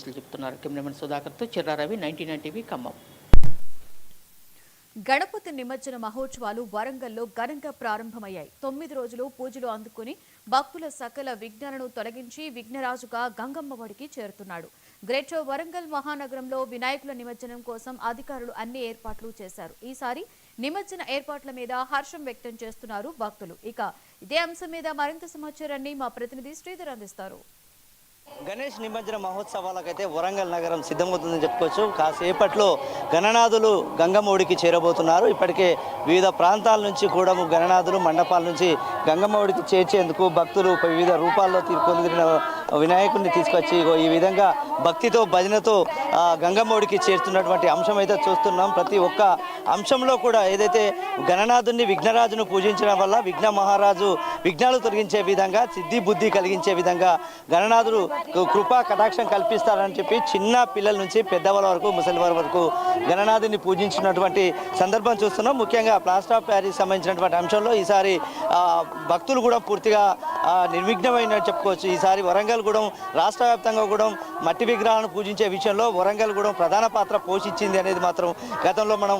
పోలీసులు చెప్తున్నారు. కెమెరామెన్ సుధాకర్తో చిర్రారవి, 99 టీవీ, ఖమ్మం. గణపతి నిమజ్జన మహోత్సవాలు వరంగల్లో ఘనంగా ప్రారంభమయ్యాయి. 9 రోజులు పూజలు అందుకుని భక్తుల సకల విఘ్నాలను తొలగించి విఘ్నరాజుగా గంగమ్మవాడికి చేరుతున్నాడు. గ్రేటర్ వరంగల్ మహానగరంలో వినాయకుల నిమజ్జనం కోసం అధికారులు అన్ని ఏర్పాట్లు చేశారు. ఈసారి నిమజ్జన ఏర్పాట్ల మీద హర్షం వ్యక్తం చేస్తున్నారు భక్తులు. ఇక ఇదే అంశం మీద మరింత సమాచారాన్ని మా ప్రతినిధి శ్రీధర్ అందిస్తారు. గణేష్ నిమజ్జన మహోత్సవాలకైతే వరంగల్ నగరం సిద్ధమవుతుందని చెప్పుకోవచ్చు. కాసేపట్లో గణనాథులు గంగమ్మ ఒడికి చేరబోతున్నారు. ఇప్పటికే వివిధ ప్రాంతాల నుంచి కూడా గణనాథులు మండపాల నుంచి గంగమ్మ ఒడికి చేర్చేందుకు భక్తులు వివిధ రూపాల్లో తీర్కొందిన వినాయకుడిని తీసుకొచ్చి ఈ విధంగా భక్తితో భజనతో గంగమ్మ ఒడికి చేరుతున్నటువంటి అంశం అయితే చూస్తున్నాం. ప్రతి ఒక్క అంశంలో కూడా ఏదైతే గణనాథుని విఘ్నరాజును పూజించడం వల్ల విఘ్న మహారాజు విఘ్నాలు తొలగించే విధంగా సిద్ధి బుద్ధి కలిగించే విధంగా గణనాథుడు కృపా కటాక్షం కల్పిస్తారని చెప్పి చిన్న పిల్లల నుంచి పెద్దవాళ్ళ వరకు ముసలి వారి వరకు గణనాథుని పూజించినటువంటి సందర్భం చూస్తున్నాం. ముఖ్యంగా ప్లాస్టర్ ఆఫ్ ప్యారిస్ సంబంధించినటువంటి అంశంలో ఈసారి భక్తులు కూడా పూర్తిగా నిర్విఘ్నమైన చెప్పుకోవచ్చు. ఈసారి వరంగల్ కూడా రాష్ట్ర వ్యాప్తంగా కూడా మట్టి విగ్రహాలను పూజించే విషయంలో వరంగల్ కూడా ప్రధాన పాత్ర పోషించింది అనేది మాత్రం గతంలో మనం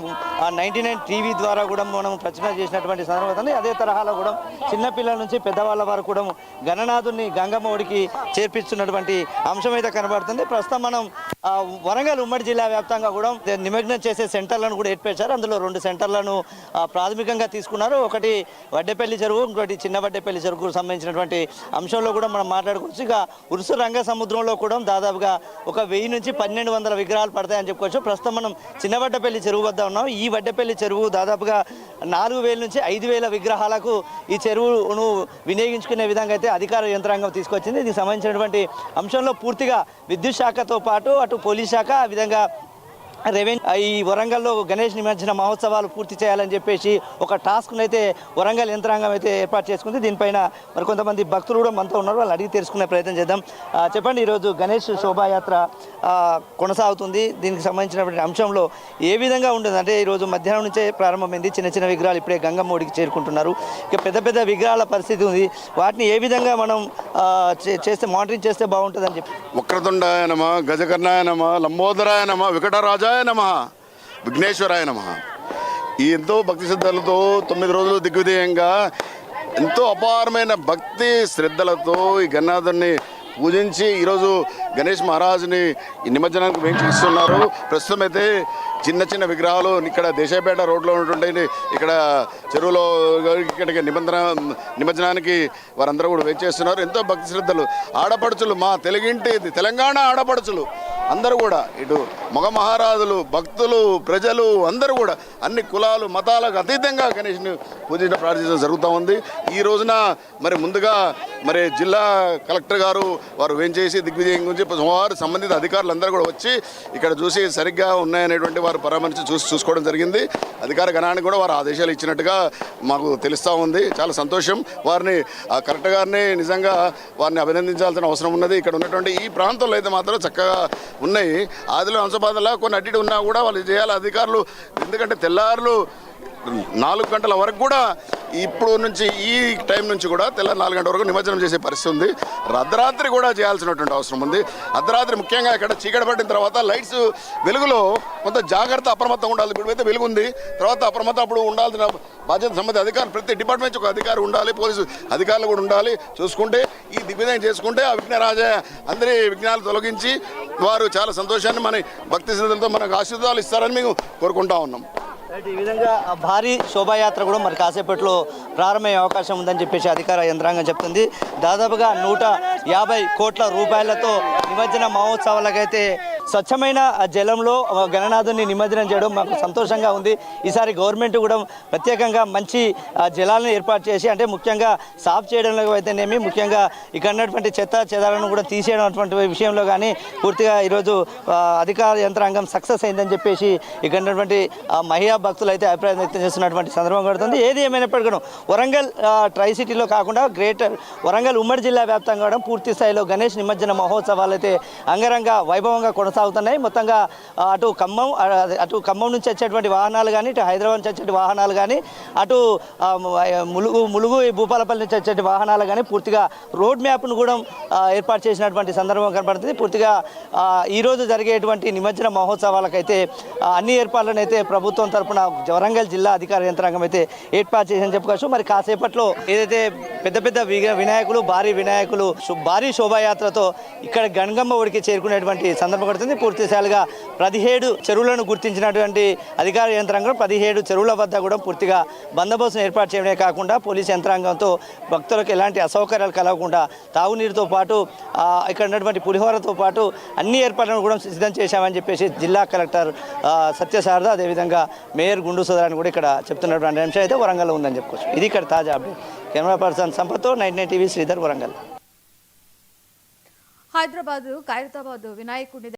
99 టీవీ ద్వారా కూడా మనం ప్రచురణ చేసినటువంటి సందర్భం. అదే తరహాలో కూడా చిన్నపిల్లల నుంచి పెద్దవాళ్ళ వరకు కూడా గణనాథుని గంగమ్మ ఒడికి చేర్పిస్తున్నటువంటి అంశం అయితే కనబడుతుంది. ప్రస్తుతం మనం వరంగల్ ఉమ్మడి జిల్లా వ్యాప్తంగా కూడా నిమగ్నం చేసే సెంటర్లను కూడా ఏర్పరిచారు. అందులో 2 సెంటర్లను ప్రాథమికంగా తీసుకున్నారు. ఒకటి వడ్డేపల్లి చెరువు, ఇంకోటి చిన్న వడ్డేపల్లి చెరువుకు సంబంధించినటువంటి అంశంలో కూడా మనం మాట్లాడుకోవచ్చు. ఇక ఉరుసు రంగ సముద్రంలో కూడా దాదాపుగా ఒక 1000 నుంచి 1200 విగ్రహాలు పడతాయని చెప్పుకోవచ్చు. ప్రస్తుతం మనం చిన్న వడ్డేపల్లి చెరువు వద్ద ఉన్నాం. ఈ వడ్డేపల్లి చెరువు దాదాపుగా 4000 నుంచి 5000 విగ్రహాలకు ఈ చెరువును వినియోగించుకునే విధంగా అయితే అధికార యంత్రాంగం తీసుకొచ్చింది. దీనికి సంబంధించినటువంటి అంశంలో పూర్తిగా విద్యుత్ శాఖతో పాటు అటు పోలీస్ శాఖ, ఆ విధంగా ఈ వరంగల్లో గణేష్ నిమజ్జన మహోత్సవాలు పూర్తి చేయాలని చెప్పేసి ఒక టాస్క్ను అయితే వరంగల్ యంత్రాంగం అయితే ఏర్పాటు చేసుకుంది. దీనిపైన మరి కొంతమంది భక్తులు కూడా మనతో ఉన్నారు, వాళ్ళు అడిగి తెలుసుకునే ప్రయత్నం చేద్దాం. చెప్పండి, ఈరోజు గణేష్ శోభాయాత్ర కొనసాగుతుంది. దీనికి సంబంధించినటువంటి అంశంలో ఏ విధంగా ఉంటుంది అంటే ఈరోజు మధ్యాహ్నం నుంచే ప్రారంభమైంది. చిన్న చిన్న విగ్రహాలు ఇప్పుడే గంగమ్మ ఒడికి చేరుకుంటున్నారు. ఇక పెద్ద పెద్ద విగ్రహాల పరిస్థితి ఉంది. వాటిని ఏ విధంగా మనం చేస్తే మానిటరింగ్ చేస్తే బాగుంటుందని చెప్పి వక్రతుండాయ నమః, గజకర్ణాయ నమః, లంబోదరాయ నమః, వికటరాజాయ నమః, విఘ్నేశ్వరాయ నమః. ఈ ఎంతో భక్తి శ్రద్ధలతో 9 రోజులు దిగ్విజయంగా ఎంతో అపారమైన భక్తి శ్రద్ధలతో ఈ గణనాథుని పూజించి ఈరోజు గణేష్ మహారాజుని నిమజ్జనానికి వేయించిస్తున్నారు. ప్రస్తుతం అయితే చిన్న చిన్న విగ్రహాలు ఇక్కడ దేశాయపేట రోడ్లో ఉన్నటువంటి ఇక్కడ చెరువులో ఇక్కడికి నిమజ్జనానికి వారందరూ కూడా వెయిట్ చేస్తున్నారు. ఎంతో భక్తి శ్రద్ధలు ఆడపడుచులు, మా తెలుగింటి తెలంగాణ ఆడపడుచులు అందరూ కూడా ఇటు మగ మహారాజులు, భక్తులు, ప్రజలు అందరూ కూడా అన్ని కులాలు మతాలకు అతీతంగా గణేష్ని పూజించడం ప్రార్థించడం జరుగుతూ ఉంది. ఈ రోజున మరి ముందుగా మరి జిల్లా కలెక్టర్ గారు వారు వేయించేసి దిగ్విజయం గురించి వారు సంబంధిత అధికారులందరూ కూడా వచ్చి ఇక్కడ చూసి సరిగ్గా ఉన్నాయనేటువంటి వారు పరామర్శించి చూసుకోవడం జరిగింది. అధికార గణానికి కూడా వారు ఆదేశాలు ఇచ్చినట్టుగా మాకు తెలుస్తూ ఉంది. చాలా సంతోషం. వారిని కలెక్టర్ గారిని నిజంగా వారిని అభినందించాల్సిన అవసరం ఉన్నది. ఇక్కడ ఉన్నటువంటి ఈ ప్రాంతంలో అయితే మాత్రం చక్కగా ఉన్నాయి. ఆదిలో అంశబాధలా కొన్ని అడ్డి ఉన్నా కూడా వాళ్ళు చేయాలి అధికారులు. ఎందుకంటే తెల్లారులు 4 గంటల వరకు కూడా ఇప్పుడు నుంచి ఈ టైం నుంచి కూడా తెల్లారి 4 గంటల వరకు నిమజ్జనం చేసే పరిస్థితి ఉంది. అర్ధరాత్రి కూడా చేయాల్సినటువంటి అవసరం ఉంది. అర్ధరాత్రి ముఖ్యంగా ఇక్కడ చీకటి పడిన తర్వాత లైట్స్ వెలుగులో కొంత జాగ్రత్త అప్రమత్తంగా ఉండాలి. ఇప్పుడైతే వెలుగు ఉంది, తర్వాత అప్రమత్తం అప్పుడు ఉండాల్సిన బాధ్యత సంబంధిత అధికారులు ప్రతి డిపార్ట్మెంట్ ఒక అధికారి ఉండాలి, పోలీసు అధికారులు కూడా ఉండాలి. చూసుకుంటే ఈ దిగ్విజయం చేసుకుంటే ఆ విఘ్నరాజ అందరి విఘ్నాలు తొలగించి వారు చాలా సంతోషాన్ని మన భక్తి శ్రద్ధలతో మనకు ఆశీర్వాదాలు ఇస్తారని మేము కోరుకుంటా ఉన్నాం. ఈ విధంగా భారీ శోభాయాత్ర కూడా మరి కాసేపట్లో ప్రారంభమయ్యే అవకాశం ఉందని చెప్పేసి అధికార యంత్రాంగం చెప్తుంది. దాదాపుగా 150 కోట్ల రూపాయలతో నిమజ్జన మహోత్సవాలకైతే స్వచ్ఛమైన జలంలో గణనాథుని నిమజ్జనం చేయడం మాకు సంతోషంగా ఉంది. ఈసారి గవర్నమెంట్ కూడా ప్రత్యేకంగా మంచి జలాలను ఏర్పాటు చేసి అంటే ముఖ్యంగా సాఫ్ చేయడంలో అయితేనేమి, ముఖ్యంగా ఇక్కడ ఉన్నటువంటి చెత్త చెదాలను కూడా తీసేయడం విషయంలో కానీ పూర్తిగా ఈరోజు అధికార యంత్రాంగం సక్సెస్ అయిందని చెప్పేసి ఇక్కడ ఉన్నటువంటి మహిళా భక్తులు అయితే అభిప్రాయం వ్యక్తం చేస్తున్నటువంటి సందర్భం కడుతుంది. ఏది ఏమైనప్పటికీ వరంగల్ ట్రై సిటీలో కాకుండా గ్రేటర్ వరంగల్ ఉమ్మడి జిల్లా వ్యాప్తంగా పూర్తి స్థాయిలో గణేష్ నిమజ్జన మహోత్సవాలు అయితే అంగరంగ వైభవంగా కొనసాగుతున్నాయి. కొనసాగుతున్నాయి. మొత్తంగా అటు ఖమ్మం నుంచి వచ్చేటువంటి వాహనాలు కానీ, ఇటు హైదరాబాద్ నుంచి వచ్చే వాహనాలు కానీ, అటు ములుగు భూపాలపల్లి నుంచి వచ్చే వాహనాలు కానీ పూర్తిగా రోడ్ మ్యాప్ను కూడా ఏర్పాటు చేసినటువంటి సందర్భం కనబడుతుంది. పూర్తిగా ఈరోజు జరిగేటువంటి నిమజ్జన మహోత్సవాలకైతే అన్ని ఏర్పాట్లను అయితే ప్రభుత్వం తరఫున వరంగల్ జిల్లా అధికార యంత్రాంగం అయితే ఏర్పాటు చేసిందని చెప్పుకోవచ్చు. మరి కాసేపట్లో ఏదైతే పెద్ద పెద్ద వినాయకులు, భారీ శోభాయాత్రతో ఇక్కడ గంగమ్మ ఒడికి చేరుకునేటువంటి సందర్భం పడుతుంది. పూర్తిశాలుగా 17 చెరువులను గుర్తించినటువంటి అధికార యంత్రాంగం 17 చెరువుల వద్ద కూడా పూర్తిగా బందోబస్తును ఏర్పాటు చేయడమే కాకుండా పోలీసు యంత్రాంగంతో భక్తులకు ఎలాంటి అసౌకర్యాలు కలగకుండా తాగునీరుతో పాటు ఇక్కడ ఉన్నటువంటి పులిహోరతో పాటు అన్ని ఏర్పాట్లను కూడా సిద్ధం చేశామని చెప్పేసి జిల్లా కలెక్టర్ సత్యశారద, అదేవిధంగా మేయర్ గుండు సుధారాన్ని కూడా ఇక్కడ చెప్తున్నటువంటి అంశం అయితే వరంగల్లో ఉందని చెప్పుకోవచ్చు. ఇది ఇక్కడ తాజా అప్డేట్. కెమెరా పర్సన్ సంపత్తో 99 టీవీ శ్రీధర్, వరంగల్. హైదరాబాద్ ఖైరతాబాద్ వినాయకుడిని